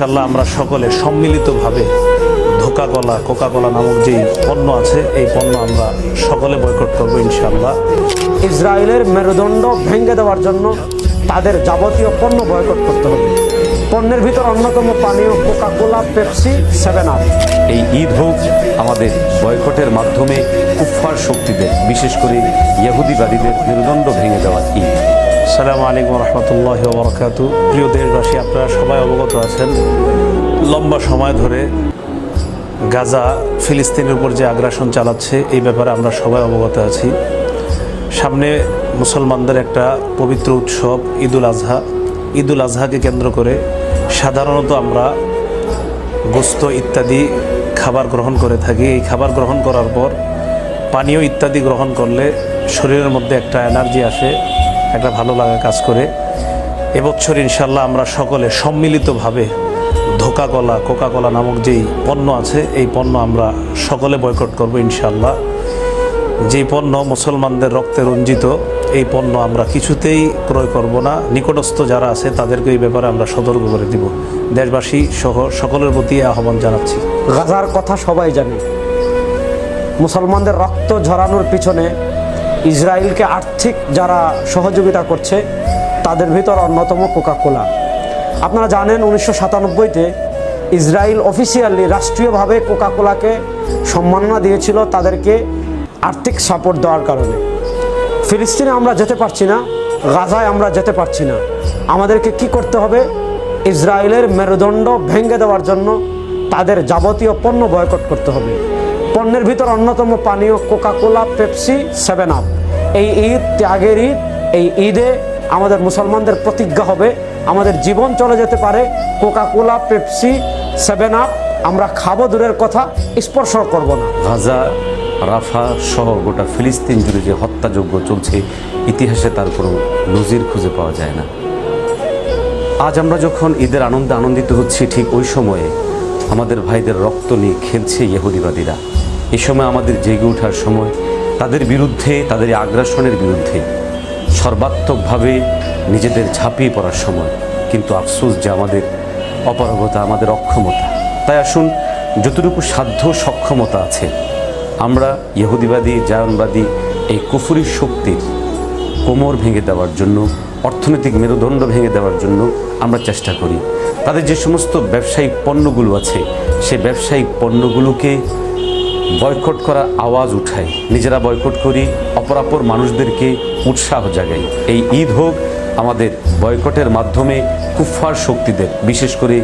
ইনশাআল্লাহ আমরা সকলে সম্মিলিতভাবে কোকা কোলা নামক যেই পণ্য আছে এই পণ্য আমরা সকলে বয়কট করব ইনশাআল্লাহ। ইসরায়েলের মেরুদণ্ড ভেঙে দেওয়ার জন্য তাদের যাবতীয় পণ্য বয়কট করতে হবে। পণ্যের ভিতর অন্যতম পানীয় কোকা কোলা, পেপসি, 7 আপ। এই ঈদ হোক আমাদের বয়কটের মাধ্যমে কুফফার শক্তিদের, বিশেষ করে ইহুদিবাদীদের মেরুদণ্ড ভেঙে দেওয়ার ঈদ। আসসালামু আলাইকুম রহমতুল্লাহি ওয়া বারাকাতুহু। প্রিয় দেশবাসী, আপনারা সবাই অবগত আছেন লম্বা সময় ধরে গাজা ফিলিস্তিনের উপর যে আগ্রাসন চালাচ্ছে এই ব্যাপারে আমরা সবাই অবগত আছি। সামনে মুসলমানদের একটা পবিত্র উৎসব ঈদুল আজহাকে কেন্দ্র করে সাধারণত আমরা গোস্ত ইত্যাদি খাবার গ্রহণ করে থাকি। এই খাবার গ্রহণ করার পর পানীয় ইত্যাদি গ্রহণ করলে শরীরের মধ্যে একটা এনার্জি আসে, একটা ভালো লাগা কাজ করে। এবছর ইনশাআল্লাহ আমরা সকলে সম্মিলিতভাবে কোকা কোলা নামক যেই পণ্য আছে এই পণ্য আমরা সকলে বয়কট করব ইনশাআল্লাহ। যেই পণ্য মুসলমানদের রক্তে রঞ্জিত এই পণ্য আমরা কিছুতেই ক্রয় করব না। নিকটস্থ যারা আছে তাদেরকে এই ব্যাপারে আমরা সতর্ক করে দিব। দেশবাসী সহ সকলের প্রতি আহ্বান জানাচ্ছি। গাজার কথা সবাই জানে। মুসলমানদের রক্ত ঝরানোর পিছনে ইসরায়েলকে আর্থিক যারা সহযোগিতা করছে তাদের ভিতর অন্যতম কোকা কোলা। আপনারা জানেন 1997-তে ইসরায়েল অফিসিয়ালি রাষ্ট্রীয়ভাবে কোকা কোলাকে সম্মাননা দিয়েছিল তাদেরকে আর্থিক সাপোর্ট দেওয়ার কারণে। ফিলিস্তিনে আমরা যেতে পারছি না, গাজায় আমরা যেতে পারছি না। আমাদেরকে কি করতে হবে? ইসরায়েলের মেরুদণ্ড ভেঙে দেওয়ার জন্য তাদের যাবতীয় পণ্য বয়কট করতে হবে। পণ্যের ভিতর অন্যতম পানীয় কোকা কোলা, পেপসি, 7 আপ। এই ঈদ ত্যাগের ঈদ। এই ঈদে আমাদের মুসলমানদের প্রতিজ্ঞা হবে আমাদের জীবন চলে যেতে পারে, কোকা কোলা, পেপসি, 7 আপ আমরা খাবো দূরের কথা, স্পর্শ করব না। গাজা, রাফা সহ গোটা ফিলিস্তিন জুড়ে যে হত্যাযজ্ঞ চলছে, ইতিহাসে তার কোনো নজির খুঁজে পাওয়া যায় না। আজ আমরা যখন ঈদের আনন্দে আনন্দিত হচ্ছি, ঠিক ওই সময়ে আমাদের ভাইদের রক্ত নিয়ে খেলছে ইহুদিবাদীরা। এই সময় আমাদের জেগে ওঠার সময়, তাদের বিরুদ্ধে, তাদের আগ্রাসনের বিরুদ্ধে সর্বাত্মকভাবে নিজেদের ঝাঁপিয়ে পড়ার সময়। কিন্তু আফসোস যে আমাদের অপারগতা, আমাদের অক্ষমতা। তাই আসুন, যতটুকু সাধ্য সক্ষমতা আছে আমরা ইহুদিবাদী, জায়নবাদী এই কুফরি শক্তির কোমর ভেঙে দেওয়ার জন্য, অর্থনৈতিক মেরুদণ্ড ভেঙে দেওয়ার জন্য আমরা চেষ্টা করি। তাদের যে সমস্ত ব্যবসায়িক পণ্যগুলো আছে সেই ব্যবসায়িক পণ্যগুলোকে বয়কট করার আওয়াজ উঠাই, নিজেরা বয়কট করি, অপরাপর মানুষদেরকে উৎসাহ জাগাই। এই ঈদ হোক আমাদের বয়কটের মাধ্যমে কুফফার শক্তিদের, বিশেষ করে